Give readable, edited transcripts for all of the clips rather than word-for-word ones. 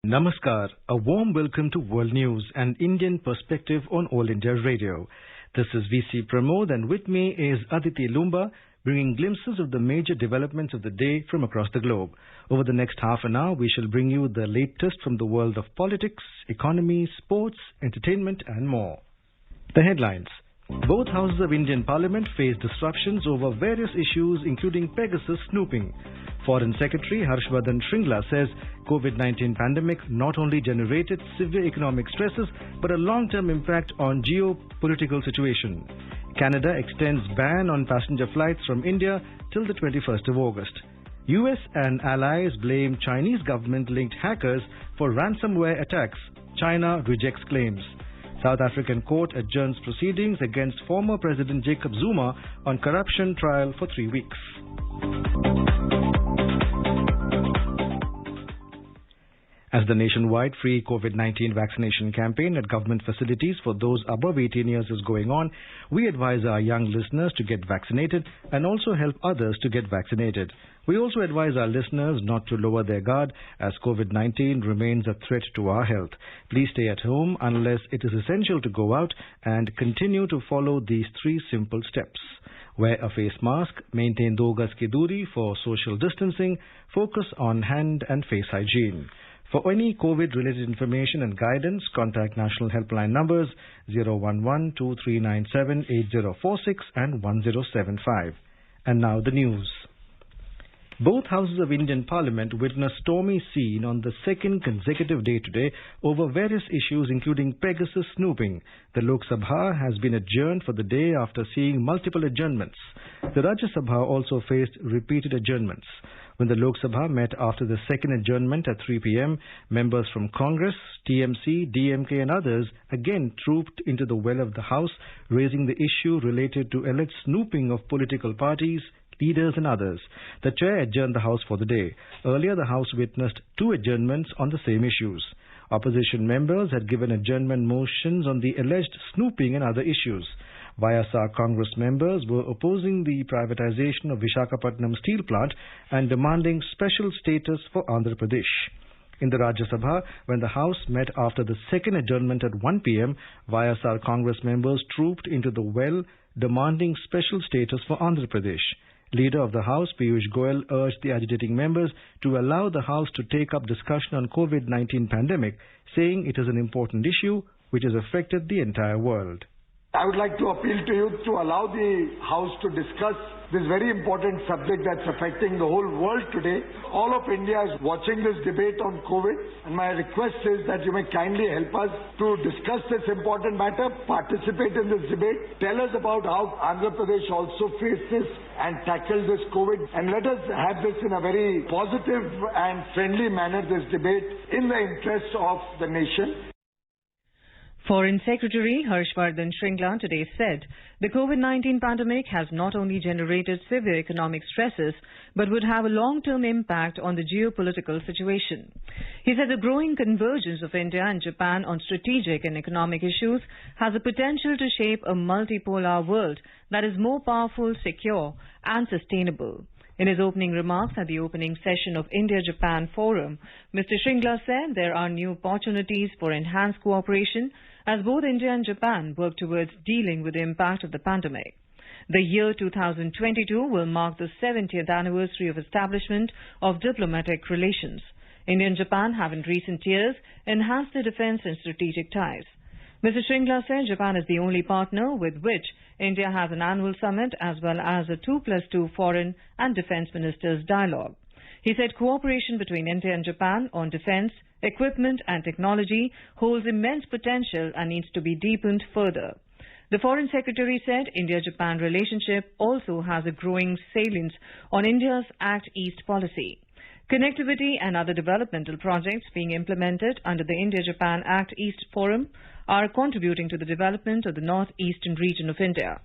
Namaskar, a warm welcome to World News and Indian Perspective on All India Radio. This is VC Pramod and with me is Aditi Lumba, bringing glimpses of the major developments of the day from across the globe. Over the next half an hour, we shall bring you the latest from the world of politics, economy, sports, entertainment and more. The headlines. Both houses of Indian Parliament face disruptions over various issues including Pegasus snooping. Foreign Secretary Harshvardhan Shringla says COVID-19 pandemic not only generated severe economic stresses but a long-term impact on geopolitical situation. Canada extends ban on passenger flights from India till the 21st of August. US and allies blame Chinese government-linked hackers for ransomware attacks. China rejects claims. South African court adjourns proceedings against former President Jacob Zuma on corruption trial for 3 weeks. As the nationwide free COVID-19 vaccination campaign at government facilities for those above 18 years is going on, we advise our young listeners to get vaccinated and also help others to get vaccinated. We also advise our listeners not to lower their guard as COVID-19 remains a threat to our health. Please stay at home unless it is essential to go out and continue to follow these 3 simple steps. Wear a face mask, maintain 2 gaz ki duri for social distancing, focus on hand and face hygiene. For any COVID-related information and guidance, contact national helpline numbers 011-2397-8046 and 1075. And now the news. Both houses of Indian Parliament witnessed stormy scene on the second consecutive day today over various issues including Pegasus snooping. The Lok Sabha has been adjourned for the day after seeing multiple adjournments. The Rajya Sabha also faced repeated adjournments. When the Lok Sabha met after the second adjournment at 3 p.m., members from Congress, TMC, DMK and others again trooped into the well of the House, raising the issue related to alleged snooping of political parties, leaders and others. The chair adjourned the House for the day. Earlier, the House witnessed 2 adjournments on the same issues. Opposition members had given adjournment motions on the alleged snooping and other issues. YSR Congress members were opposing the privatization of Visakhapatnam steel plant and demanding special status for Andhra Pradesh. In the Rajya Sabha, when the House met after the second adjournment at 1 p.m., YSR Congress members trooped into the well demanding special status for Andhra Pradesh. Leader of the House, Piyush Goyal, urged the agitating members to allow the House to take up discussion on COVID-19 pandemic, saying it is an important issue which has affected the entire world. I would like to appeal to you to allow the House to discuss this very important subject that's affecting the whole world today. All of India is watching this debate on COVID, and my request is that you may kindly help us to discuss this important matter, participate in this debate, tell us about how Andhra Pradesh also faced this and tackled this COVID, and let us have this in a very positive and friendly manner, this debate, in the interest of the nation. Foreign Secretary Harshvardhan Shringla today said the COVID-19 pandemic has not only generated severe economic stresses but would have a long-term impact on the geopolitical situation. He said the growing convergence of India and Japan on strategic and economic issues has the potential to shape a multipolar world that is more powerful, secure and sustainable. In his opening remarks at the opening session of India-Japan Forum, Mr. Shringla said there are new opportunities for enhanced cooperation as both India and Japan work towards dealing with the impact of the pandemic. The year 2022 will mark the 70th anniversary of establishment of diplomatic relations. India and Japan have in recent years enhanced their defense and strategic ties. Mr. Shringla said Japan is the only partner with which India has an annual summit as well as a 2+2 foreign and defense ministers dialogue. He said cooperation between India and Japan on defense, equipment and technology holds immense potential and needs to be deepened further. The Foreign Secretary said India-Japan relationship also has a growing salience on India's Act East policy. Connectivity and other developmental projects being implemented under the India-Japan Act East Forum are contributing to the development of the northeastern region of India.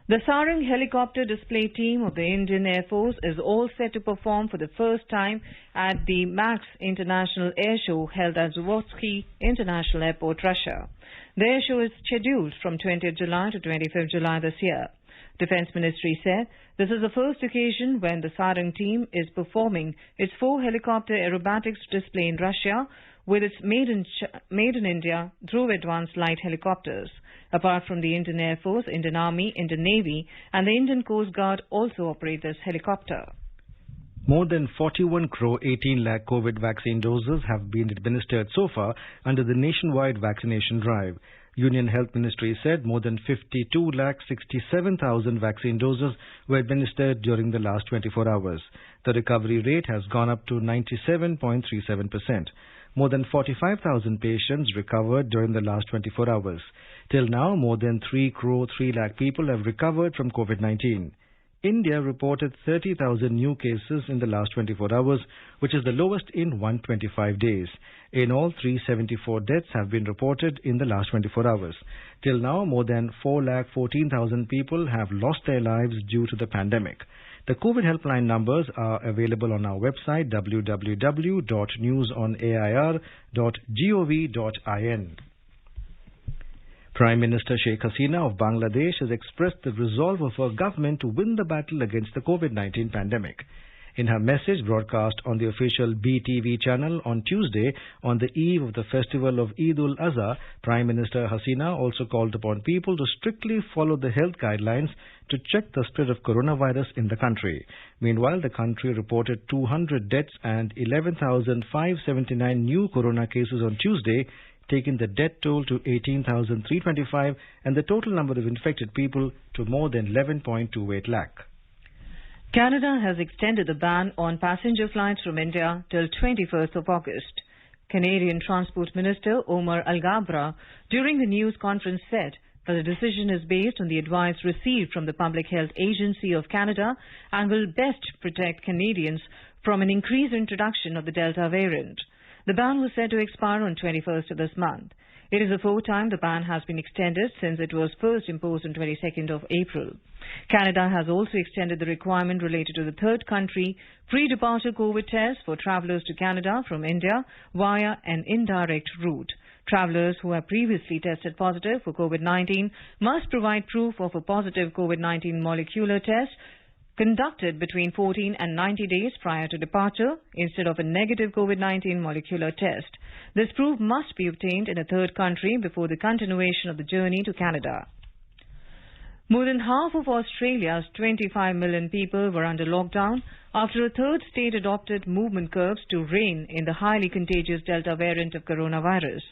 The Sarang helicopter display team of the Indian Air Force is all set to perform for the first time at the MAX International Air Show held at Zhukovsky International Airport, Russia. The air show is scheduled from 20th July to 25th July this year. Defence Ministry said this is the first occasion when the Sarang team is performing its 4-helicopter aerobatics display in Russia with its made in India through advanced light helicopters. Apart from the Indian Air Force, Indian Army, Indian Navy and the Indian Coast Guard also operate this helicopter. More than 41 crore 18 lakh COVID vaccine doses have been administered so far under the nationwide vaccination drive. Union Health Ministry said more than 52 lakh 67,000 vaccine doses were administered during the last 24 hours. The recovery rate has gone up to 97.37%. More than 45,000 patients recovered during the last 24 hours. Till now, more than 3 crore 3 lakh people have recovered from COVID-19. India reported 30,000 new cases in the last 24 hours, which is the lowest in 125 days. In all, 374 deaths have been reported in the last 24 hours. Till now, more than 4,14,000 people have lost their lives due to the pandemic. The COVID helpline numbers are available on our website www.newsonair.gov.in. Prime Minister Sheikh Hasina of Bangladesh has expressed the resolve of her government to win the battle against the COVID-19 pandemic. In her message broadcast on the official BTV channel on Tuesday, on the eve of the festival of Eid ul-Azha, Prime Minister Hasina also called upon people to strictly follow the health guidelines to check the spread of coronavirus in the country. Meanwhile, the country reported 200 deaths and 11,579 new corona cases on Tuesday, taking the death toll to 18,325 and the total number of infected people to more than 11.28 lakh. Canada has extended the ban on passenger flights from India till 21st of August. Canadian Transport Minister Omar Alghabra during the news conference said that the decision is based on the advice received from the Public Health Agency of Canada and will best protect Canadians from an increased introduction of the Delta variant. The ban was set to expire on 21st of this month. It is the fourth time the ban has been extended since it was first imposed on 22nd of April. Canada has also extended the requirement related to the third country pre-departure COVID test for travellers to Canada from India via an indirect route. Travellers who have previously tested positive for COVID-19 must provide proof of a positive COVID-19 molecular test conducted between 14 and 90 days prior to departure instead of a negative COVID-19 molecular test. This proof must be obtained in a third country before the continuation of the journey to Canada. More than half of Australia's 25 million people were under lockdown after a third state adopted movement curbs to rein in the highly contagious Delta variant of coronavirus.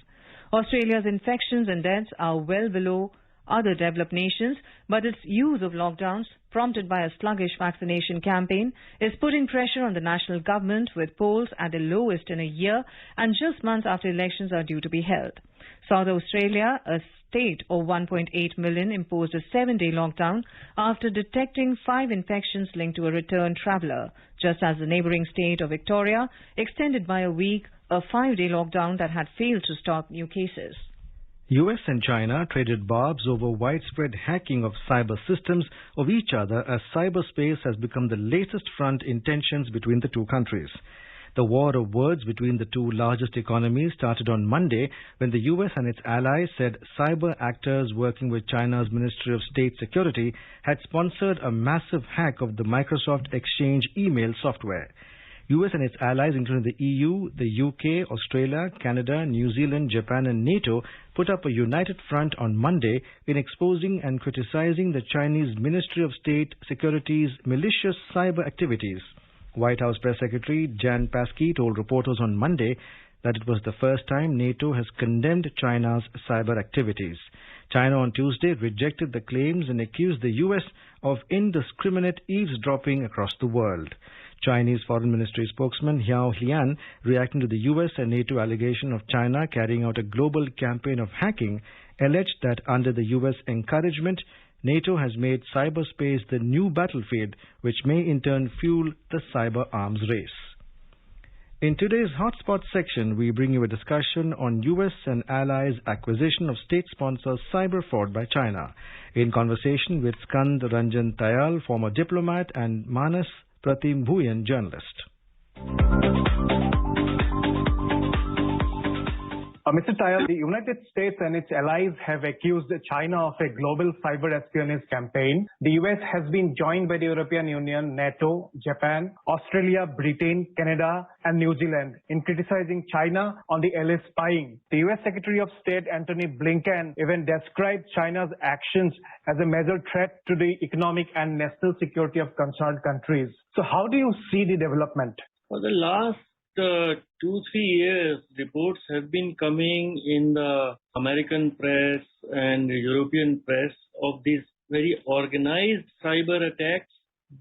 Australia's infections and deaths are well below other developed nations, but its use of lockdowns, prompted by a sluggish vaccination campaign, is putting pressure on the national government, with polls at the lowest in a year and just months after elections are due to be held. South Australia, a state of 1.8 million, imposed a 7-day lockdown after detecting 5 infections linked to a returned traveller, just as the neighbouring state of Victoria extended by a week a 5-day lockdown that had failed to stop new cases. US and China traded barbs over widespread hacking of cyber systems of each other as cyberspace has become the latest front in tensions between the two countries. The war of words between the two largest economies started on Monday when the US and its allies said cyber actors working with China's Ministry of State Security had sponsored a massive hack of the Microsoft Exchange email software. US and its allies, including the EU, the UK, Australia, Canada, New Zealand, Japan and NATO, put up a united front on Monday in exposing and criticizing the Chinese Ministry of State Security's malicious cyber activities. White House Press Secretary Jan Psaki told reporters on Monday that it was the first time NATO has condemned China's cyber activities. China on Tuesday rejected the claims and accused the US of indiscriminate eavesdropping across the world. Chinese Foreign Ministry spokesman Hao Lian, reacting to the US and NATO allegation of China carrying out a global campaign of hacking, alleged that under the US encouragement, NATO has made cyberspace the new battlefield, which may in turn fuel the cyber arms race. In today's Hotspot section, we bring you a discussion on US and allies' acquisition of state-sponsored cyber fraud by China. In conversation with Skand Ranjan Tayal, former diplomat, and Manas Pratim Bhuyan, journalist. Mr. Tayal, the United States and its allies have accused China of a global cyber espionage campaign. The US has been joined by the European Union, NATO, Japan, Australia, Britain, Canada, and New Zealand in criticizing China on the LA spying. The US Secretary of State Antony Blinken even described China's actions as a major threat to the economic and national security of concerned countries. So how do you see the development? For the last 2-3 years, reports have been coming in the American press and European press of these very organized cyber attacks,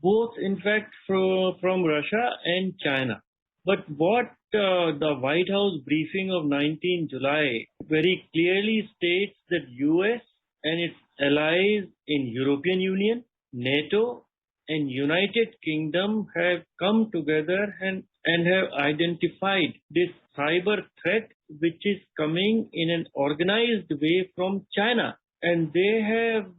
both in fact from Russia and China. But what the White House briefing of 19 July very clearly states that US and its allies in European Union, NATO, and United Kingdom have come together and have identified this cyber threat which is coming in an organized way from China. And they have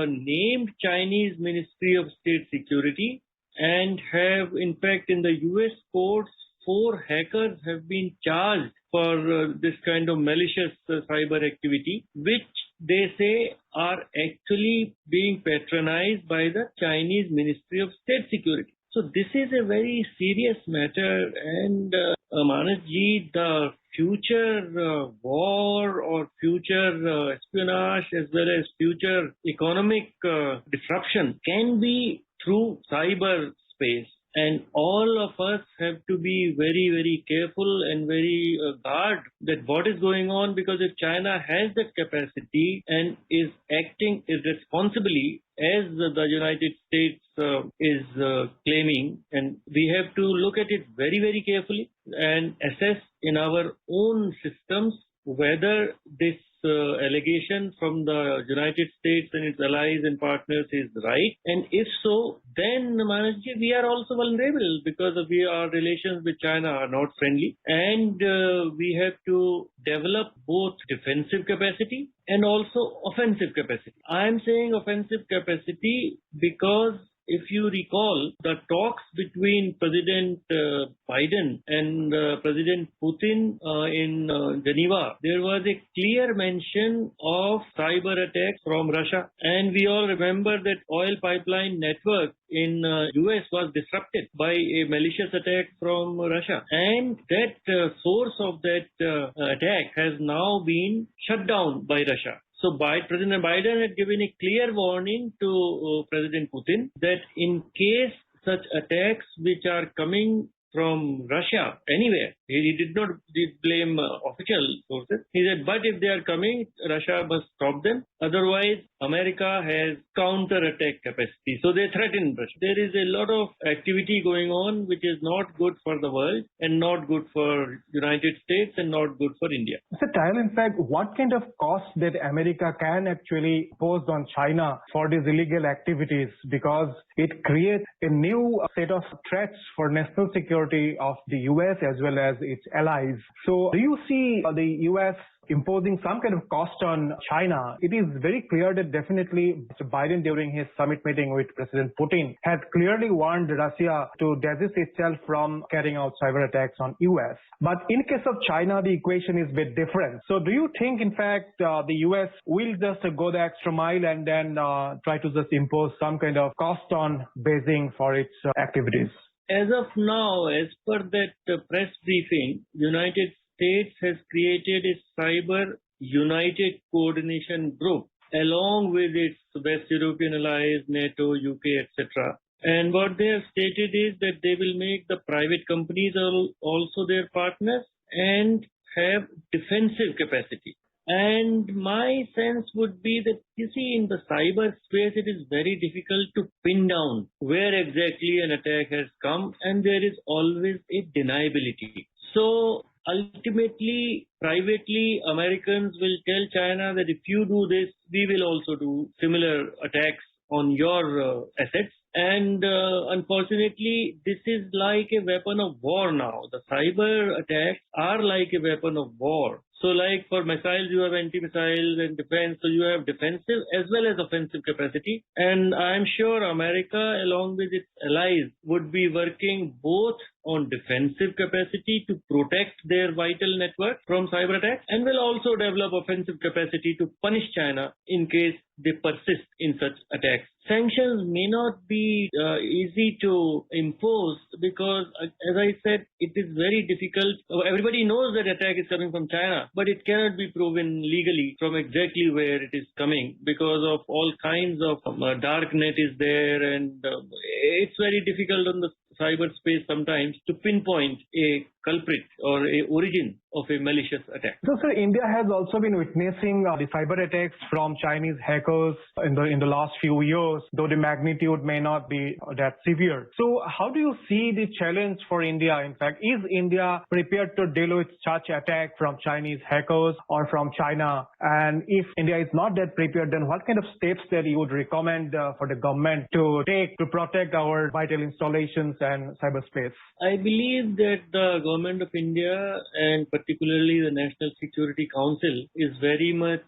named Chinese Ministry of State Security and have, in fact, in the US courts, 4 hackers have been charged for this kind of malicious cyber activity, which they say are actually being patronized by the Chinese Ministry of State Security. So this is a very serious matter, and Manasji, the future war or future espionage as well as future economic disruption can be through cyber space. And all of us have to be very, very careful and very guard that what is going on, because if China has that capacity and is acting irresponsibly as the United States is claiming, and we have to look at it very, very carefully and assess in our own systems whether this allegation from the United States and its allies and partners is right. And if so, then Manasji, we are also vulnerable because our relations with China are not friendly. And we have to develop both defensive capacity and also offensive capacity. I am saying offensive capacity because if you recall the talks between President Biden and President Putin in Geneva, there was a clear mention of cyber attacks from Russia. And we all remember that oil pipeline network in US was disrupted by a malicious attack from Russia. And that source of that attack has now been shut down by Russia. So President Biden had given a clear warning to President Putin that in case such attacks which are coming from Russia anywhere, he did not blame official sources. He said, but if they are coming, Russia must stop them. Otherwise, America has counter-attack capacity. So they threaten Russia. There is a lot of activity going on which is not good for the world and not good for United States and not good for India. Mr. Tayal, in fact, what kind of cost that America can actually impose on China for these illegal activities? Because it creates a new set of threats for national security of the US as well as its allies. So do you see the US imposing some kind of cost on China? It is very clear that definitely Mr. Biden during his summit meeting with President Putin had clearly warned Russia to desist itself from carrying out cyber attacks on US. But in case of China, the equation is a bit different. So do you think, in fact, the US will just go the extra mile and then try to just impose some kind of cost on Beijing for its activities? As of now, as per that press briefing, United States has created a cyber united coordination group along with its West European allies, NATO, UK, etc. And what they have stated is that they will make the private companies also their partners and have defensive capacity. And my sense would be that, you see, in the cyber space, it is very difficult to pin down where exactly an attack has come, and there is always a deniability. So ultimately, privately, Americans will tell China that if you do this, we will also do similar attacks on your assets. And unfortunately, this is like a weapon of war now. The cyber attacks are like a weapon of war. So like for missiles, you have anti-missiles and defense. So you have defensive as well as offensive capacity. And I'm sure America, along with its allies, would be working both on defensive capacity to protect their vital network from cyber attacks, and will also develop offensive capacity to punish China in case they persist in such attacks. Sanctions may not be easy to impose because, as I said, it is very difficult. Everybody knows that attack is coming from China, but it cannot be proven legally from exactly where it is coming because of all kinds of dark net is there, and it's very difficult on the cyberspace sometimes to pinpoint a culprit or a origin of a malicious attack. So, sir, India has also been witnessing the cyber attacks from Chinese hackers in the last few years, though the magnitude may not be that severe. So, how do you see the challenge for India? In fact, is India prepared to deal with such attack from Chinese hackers or from China? And if India is not that prepared, then what kind of steps that you would recommend for the government to take to protect our vital installations and cyberspace? I believe that the government of India and particularly the National Security Council is very much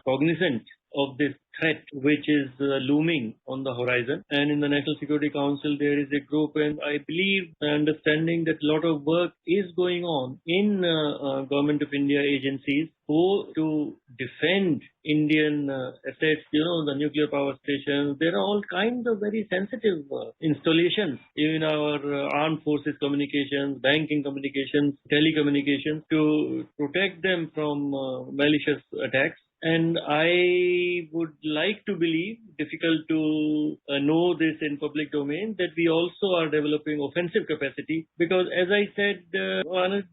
cognizant of this threat which is looming on the horizon. And in the National Security Council, there is a group, and I believe the understanding that a lot of work is going on in Government of India agencies to defend Indian assets, the nuclear power stations. There are all kinds of very sensitive installations in our armed forces communications, banking communications, telecommunications, to protect them from malicious attacks. And I would like to believe, difficult to know this in public domain, that we also are developing offensive capacity because, as I said,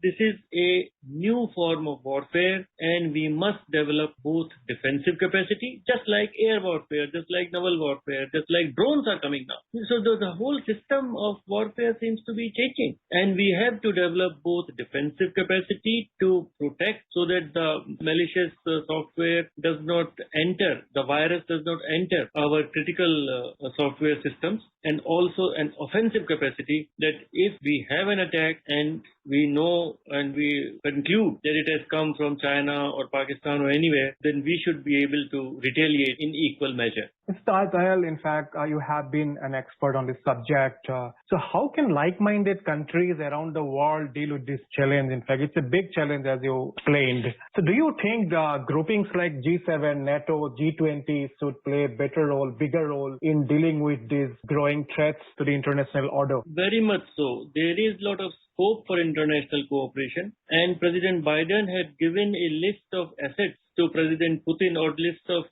this is a new form of warfare and we must develop both defensive capacity, just like air warfare, just like naval warfare, just like drones are coming now. So the whole system of warfare seems to be changing, and we have to develop both defensive capacity to protect so that the malicious software does not enter, the virus does not enter our critical software systems, and also an offensive capacity that if we have an attack and we know and we conclude that it has come from China or Pakistan or anywhere, then we should be able to retaliate in equal measure. Mr. Azahel, in fact, you have been an expert on this subject. So how can like-minded countries around the world deal with this challenge? In fact, it's a big challenge, as you explained. So do you think groupings like G7, NATO, G20 should play a bigger role in dealing with these growing threats to the international order? Very much so. There is a lot of scope for international cooperation, and President Biden had given a list of assets to President Putin, or list of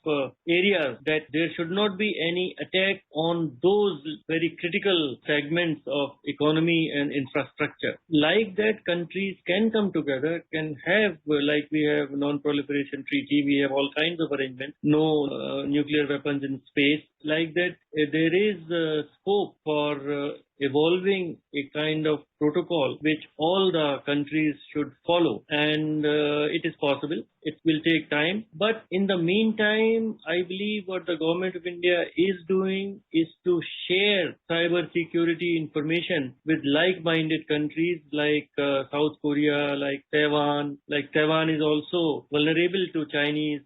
areas that there should not be any attack on those very critical segments of economy and infrastructure. Like that, countries can come together, can have, like we have non-proliferation treaty, we have all kinds of arrangements, no nuclear weapons in space. Like that, there is scope for evolving a kind of protocol which all the countries should follow, and it is possible. It will take time, but in the meantime, I believe what the government of India is doing is to share cyber security information with like-minded countries like South Korea, like Taiwan. Like Taiwan is also vulnerable to Chinese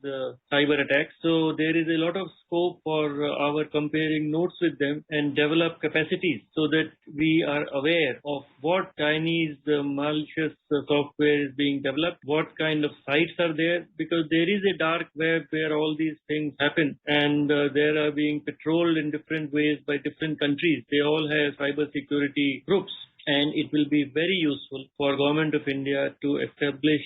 cyber attacks, so there is a lot of scope for our comparing notes with them and develop capacities so that we are aware of what Chinese malicious software is being developed, what kind of sites are there, because there is a dark web where all these things happen, and they are being patrolled in different ways by different countries. They all have cyber security groups, and it will be very useful for Government of India to establish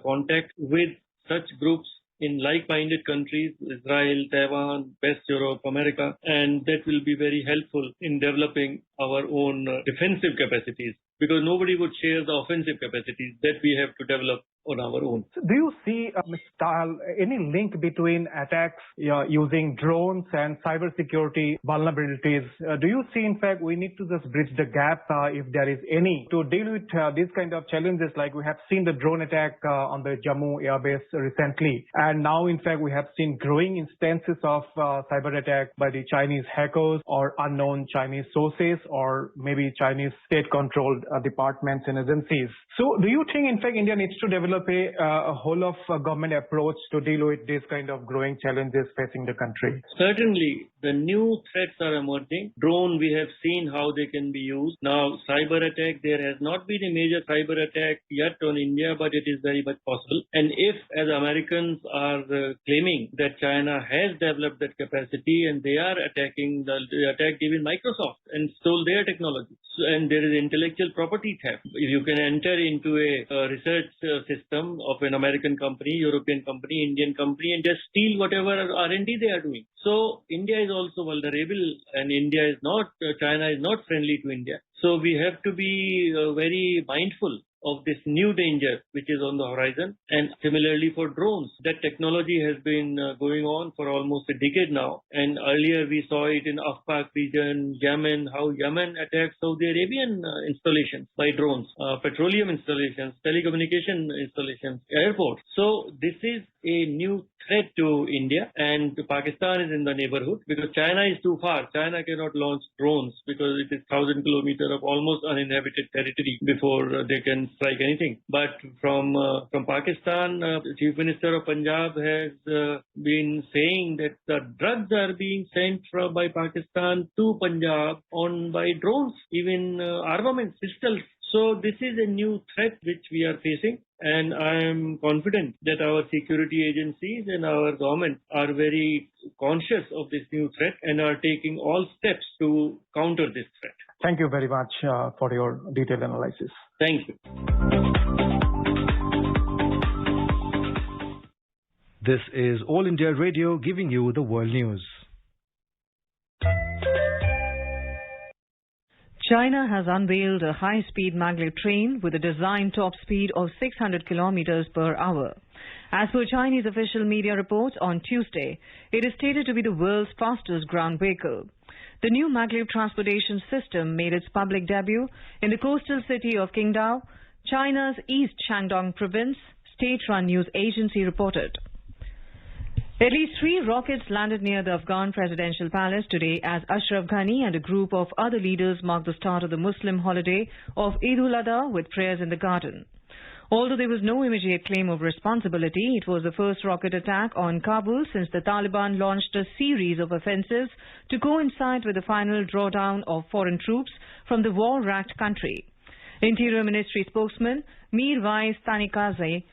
contact with such groups in like-minded countries, Israel, Taiwan, West Europe, America, and that will be very helpful in developing our own defensive capacities, because nobody would share the offensive capacities that we have to develop on our own. So do you see, Mr. Azahel, any link between attacks using drones and cybersecurity vulnerabilities? Do you see, in fact, we need to just bridge the gap, if there is any, to deal with these kind of challenges, like we have seen the drone attack on the Jammu airbase recently, and now, in fact, we have seen growing instances of cyber attack by the Chinese hackers or unknown Chinese sources, or maybe Chinese state-controlled departments and agencies. So do you think, in fact, India needs to develop develop a whole of government approach to deal with these kind of growing challenges facing the country? Certainly, the new threats are emerging. Drone, we have seen how they can be used. Now, cyber attack, there has not been a major cyber attack yet on India, but it is very much possible. And if, as Americans are claiming that China has developed that capacity and they are attacking, they attacked even Microsoft and stole their technology. So, and there is intellectual property theft. If you can enter into a research system of an American company, European company, Indian company, and just steal whatever R&D they are doing. So India is also vulnerable, and China is not friendly to India. So we have to be very mindful of this new danger which is on the horizon. And similarly for drones, that technology has been going on for almost a decade now. And earlier we saw it in Afpak region, Yemen, how Yemen attacked Saudi Arabian installations by drones, petroleum installations, telecommunication installations, airports. So this is a new threat to India, and Pakistan is in the neighborhood because China is too far. China cannot launch drones because it is 1,000 kilometers of almost uninhabited territory before they can strike anything. But from Pakistan, the Chief Minister of Punjab has been saying that the drugs are being sent by Pakistan to Punjab by drones, even armaments, pistols. So this is a new threat which we are facing, and I am confident that our security agencies and our government are very conscious of this new threat and are taking all steps to counter this threat. Thank you very much for your detailed analysis. Thank you. This is All India Radio giving you the world news. China has unveiled a high-speed maglev train with a design top speed of 600 kilometers per hour. As per Chinese official media reports on Tuesday, it is stated to be the world's fastest ground vehicle. The new maglev transportation system made its public debut in the coastal city of Qingdao, China's East Shandong province, state-run news agency reported. At least 3 rockets landed near the Afghan presidential palace today as Ashraf Ghani and a group of other leaders marked the start of the Muslim holiday of Eid-ul-Adha with prayers in the garden. Although there was no immediate claim of responsibility, it was the first rocket attack on Kabul since the Taliban launched a series of offensives to coincide with the final drawdown of foreign troops from the war-racked country. Interior Ministry spokesman Mirwais Tanikaze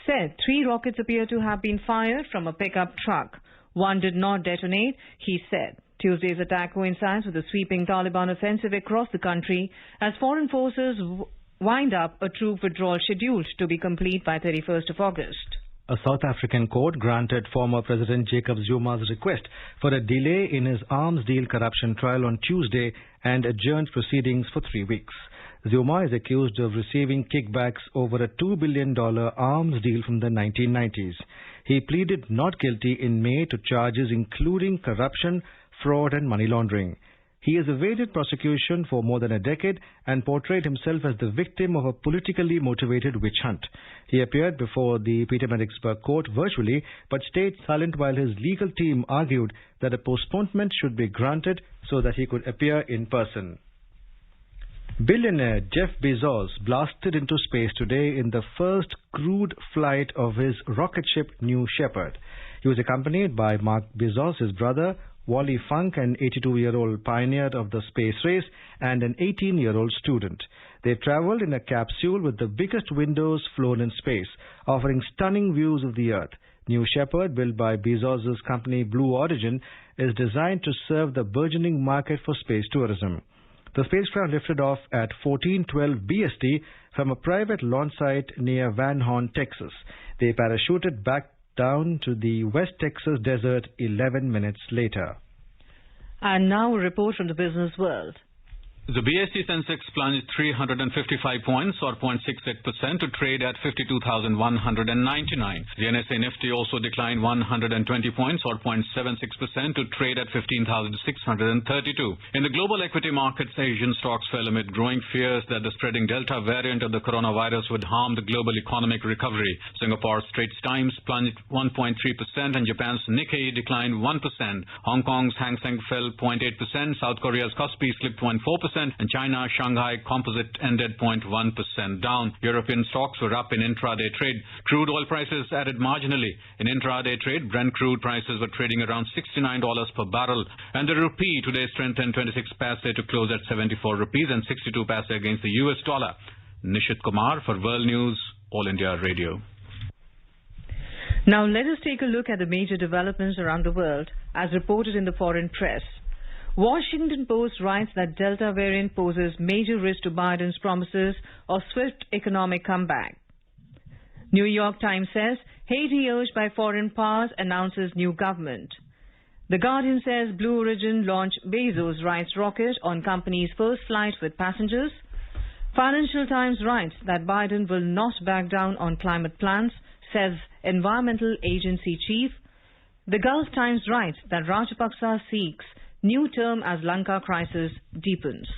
said 3 rockets appear to have been fired from a pickup truck. One did not detonate, he said. Tuesday's attack coincides with a sweeping Taliban offensive across the country as foreign forces wind up a troop withdrawal scheduled to be complete by 31st of August. A South African court granted former President Jacob Zuma's request for a delay in his arms deal corruption trial on Tuesday and adjourned proceedings for 3 weeks. Zuma is accused of receiving kickbacks over a $2 billion arms deal from the 1990s. He pleaded not guilty in May to charges including corruption, fraud and money laundering. He has evaded prosecution for more than a decade and portrayed himself as the victim of a politically motivated witch hunt. He appeared before the Pietermaritzburg court virtually but stayed silent while his legal team argued that a postponement should be granted so that he could appear in person. Billionaire Jeff Bezos blasted into space today in the first crewed flight of his rocket ship New Shepard. He was accompanied by Mark Bezos, his brother, Wally Funk, an 82-year-old pioneer of the space race, and an 18-year-old student. They traveled in a capsule with the biggest windows flown in space, offering stunning views of the Earth. New Shepard, built by Bezos' company Blue Origin, is designed to serve the burgeoning market for space tourism. The spacecraft lifted off at 14:12 BST from a private launch site near Van Horn, Texas. They parachuted back down to the West Texas desert 11 minutes later. And now a report from the business world. The BSE Sensex plunged 355 points or 0.68% to trade at 52,199. The NSE Nifty also declined 120 points or 0.76% to trade at 15,632. In the global equity markets, Asian stocks fell amid growing fears that the spreading Delta variant of the coronavirus would harm the global economic recovery. Singapore's Straits Times plunged 1.3% and Japan's Nikkei declined 1%. Hong Kong's Hang Seng fell 0.8%. South Korea's Kospi slipped 0.4%. and China Shanghai Composite ended 0.1% down. European stocks were up in intraday trade. Crude oil prices added marginally. In intraday trade, Brent crude prices were trading around $69 per barrel, and the rupee today strengthened 26 paise to close at 74 rupees and 62 paise against the US dollar. Nishit Kumar for World News, All India Radio. Now let us take a look at the major developments around the world as reported in the foreign press. Washington Post writes that Delta variant poses major risk to Biden's promises of swift economic comeback. New York Times says Haiti urged by foreign powers announces new government. The Guardian says Blue Origin launched Bezos' Rise rocket on company's first flight with passengers. Financial Times writes that Biden will not back down on climate plans, says Environmental Agency Chief. The Gulf Times writes that Rajapaksa seeks new term as Lanka crisis deepens.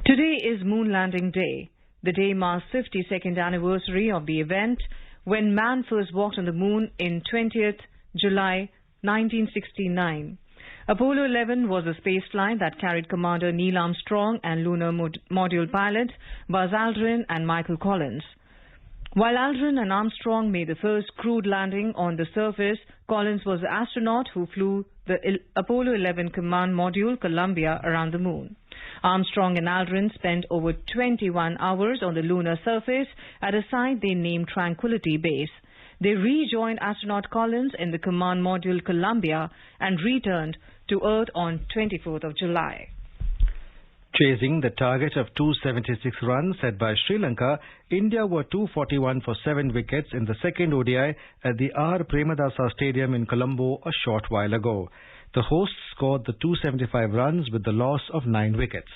Today is Moon Landing Day. The day marks 52nd anniversary of the event when man first walked on the moon in 20th July 1969. Apollo 11 was a space flight that carried Commander Neil Armstrong and lunar module pilots Buzz Aldrin and Michael Collins. While Aldrin and Armstrong made the first crewed landing on the surface, Collins was the astronaut who flew the Apollo 11 command module Columbia around the moon. Armstrong and Aldrin spent over 21 hours on the lunar surface at a site they named Tranquility Base. They rejoined astronaut Collins in the command module Columbia and returned to Earth on 24th of July. Chasing the target of 276 runs set by Sri Lanka, India were 241 for 7 wickets in the second ODI at the R. Premadasa Stadium in Colombo a short while ago. The hosts scored the 275 runs with the loss of 9 wickets.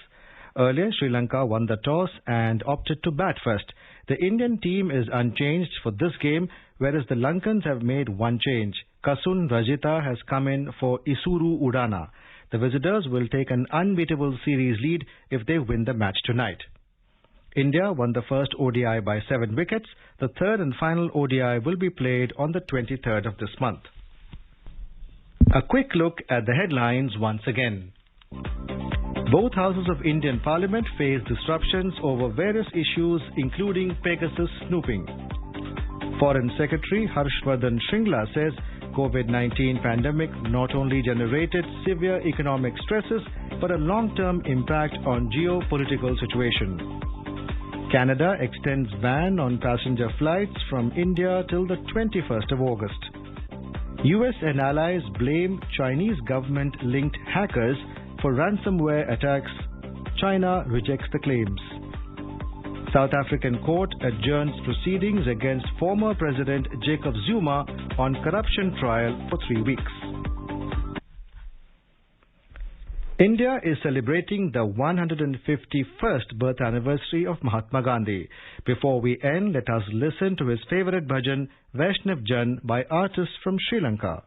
Earlier, Sri Lanka won the toss and opted to bat first. The Indian team is unchanged for this game, whereas the Lankans have made one change. Kasun Rajitha has come in for Isuru Udana. The visitors will take an unbeatable series lead if they win the match tonight. India won the first ODI by 7 wickets. The third and final ODI will be played on the 23rd of this month. A quick look at the headlines once again. Both houses of Indian Parliament face disruptions over various issues including Pegasus snooping. Foreign Secretary Harshvardhan Shringla says COVID-19 pandemic not only generated severe economic stresses but a long-term impact on geopolitical situation. Canada extends ban on passenger flights from India till the 21st of August. US and allies blame Chinese government-linked hackers for ransomware attacks. China rejects the claims. South African court adjourns proceedings against former President Jacob Zuma on corruption trial for 3 weeks. India is celebrating the 151st birth anniversary of Mahatma Gandhi. Before we end, let us listen to his favorite bhajan, Vaishnav Jan, by artists from Sri Lanka.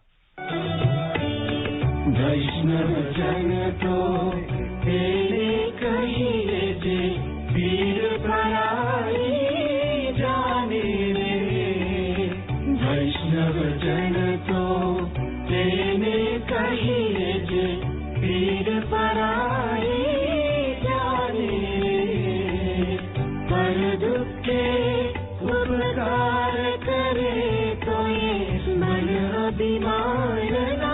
Vaishnav Jan to tere kahiye je veer parai jaane re. Vaishnav Jan to tere kahiye je veer parai jaane re. Par dukh ke upkar kare to ye man abhiman na.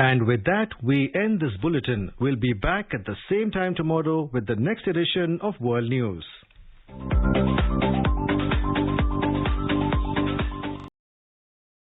And with that, we end this bulletin. We'll be back at the same time tomorrow with the next edition of World News.